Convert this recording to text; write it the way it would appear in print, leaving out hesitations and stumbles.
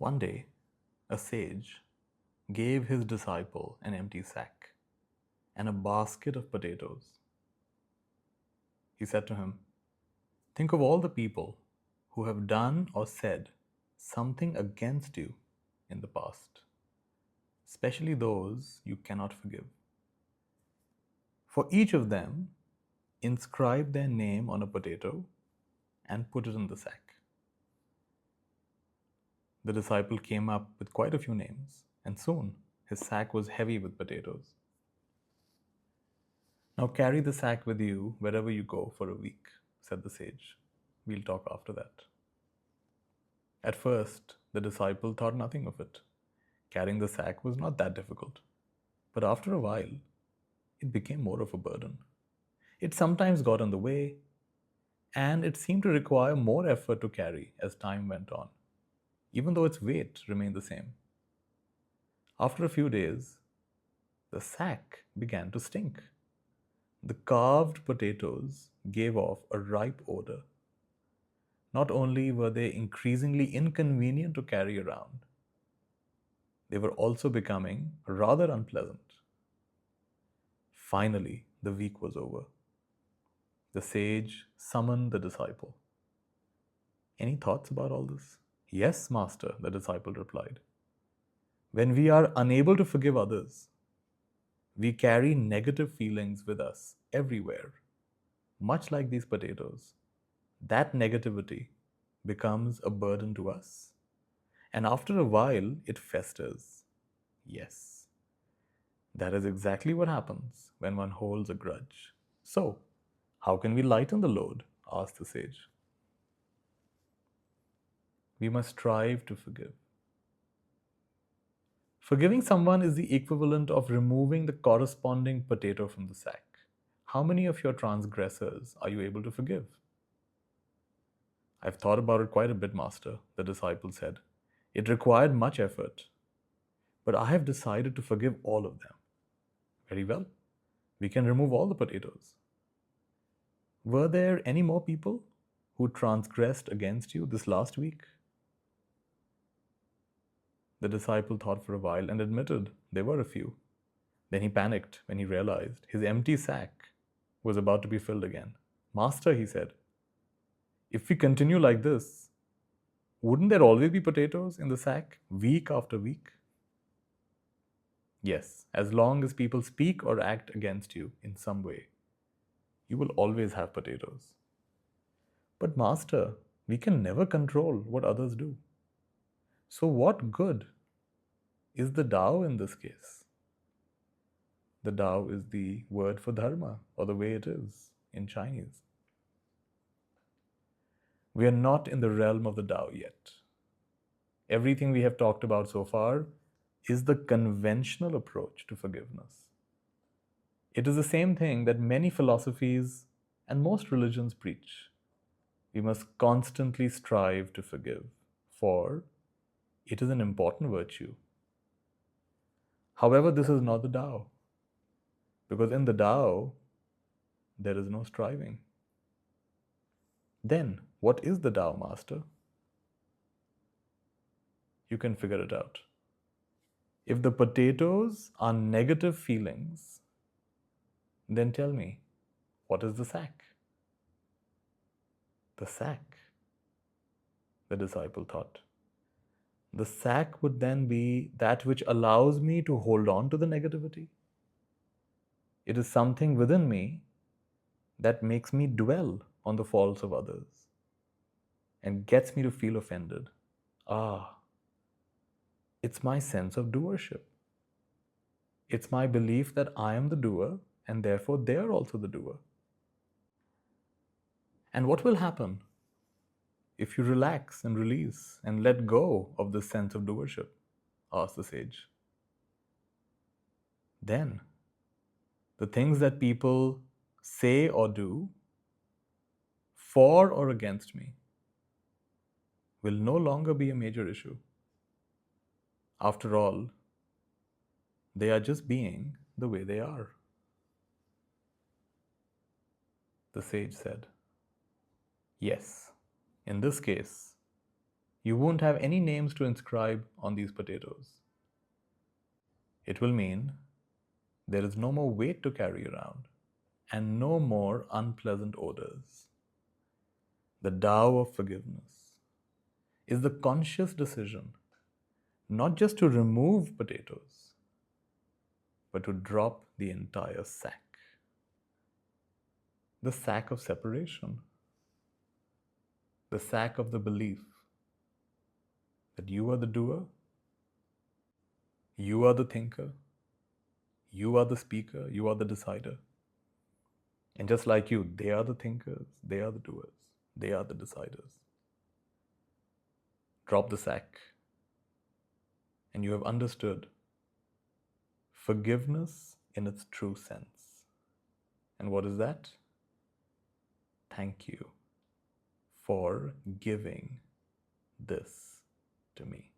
One day, a sage gave his disciple an empty sack and a basket of potatoes. He said to him, "Think of all the people who have done or said something against you in the past, especially those you cannot forgive. For each of them, inscribe their name on a potato and put it in the sack." The disciple came up with quite a few names, and soon his sack was heavy with potatoes. "Now carry the sack with you wherever you go for a week," said the sage. "We'll talk after that." At first, the disciple thought nothing of it. Carrying the sack was not that difficult. But after a while, it became more of a burden. It sometimes got in the way, and it seemed to require more effort to carry as time went on, even though its weight remained the same. After a few days, the sack began to stink. The carved potatoes gave off a ripe odor. Not only were they increasingly inconvenient to carry around, they were also becoming rather unpleasant. Finally, the week was over. The sage summoned the disciple. "Any thoughts about all this?" "Yes, master," the disciple replied. "When we are unable to forgive others, we carry negative feelings with us everywhere, much like these potatoes. That negativity becomes a burden to us, and after a while, it festers." Yes, that is exactly what happens when one holds a grudge. "So, how can we lighten the load?" asked the sage. "We must strive to forgive. Forgiving someone is the equivalent of removing the corresponding potato from the sack. How many of your transgressors are you able to forgive?" "I've thought about it quite a bit, master," the disciple said. "It required much effort, but I have decided to forgive all of them." "Very well. We can remove all the potatoes." "Were there any more people who transgressed against you this last week?" The disciple thought for a while and admitted there were a few. Then he panicked when he realized his empty sack was about to be filled again. "Master," he said, "if we continue like this, wouldn't there always be potatoes in the sack week after week?" "Yes, as long as people speak or act against you in some way, you will always have potatoes." "But master, we can never control what others do. So what good is the Tao in this case?" The Tao is the word for dharma, or the way it is in Chinese. We are not in the realm of the Tao yet. Everything we have talked about so far is the conventional approach to forgiveness. It is the same thing that many philosophies and most religions preach. We must constantly strive to forgive, for it is an important virtue. However, this is not the Tao, because in the Tao, there is no striving. Then, what is the Tao, master? You can figure it out. If the potatoes are negative feelings, then tell me, what is the sack? The sack, the disciple thought. The sack would then be that which allows me to hold on to the negativity. It is something within me that makes me dwell on the faults of others and gets me to feel offended. It's my sense of doership. It's my belief that I am the doer and therefore they are also the doer. And what will happen if you relax and release and let go of this sense of doership? Asked the sage. Then, the things that people say or do, for or against me, will no longer be a major issue. After all, they are just being the way they are. The sage said, "Yes, in this case, You won't have any names to inscribe on these potatoes. It will mean there is no more weight to carry around and no more unpleasant odors. The Tao of forgiveness is the conscious decision not just to remove potatoes, but to drop the entire sack. The sack of separation, the sack of the belief that you are the doer, you are the thinker, you are the speaker, you are the decider. And just like you, they are the thinkers, they are the doers, they are the deciders. Drop the sack, and you have understood forgiveness in its true sense. And what is that? Thank you for giving this to me.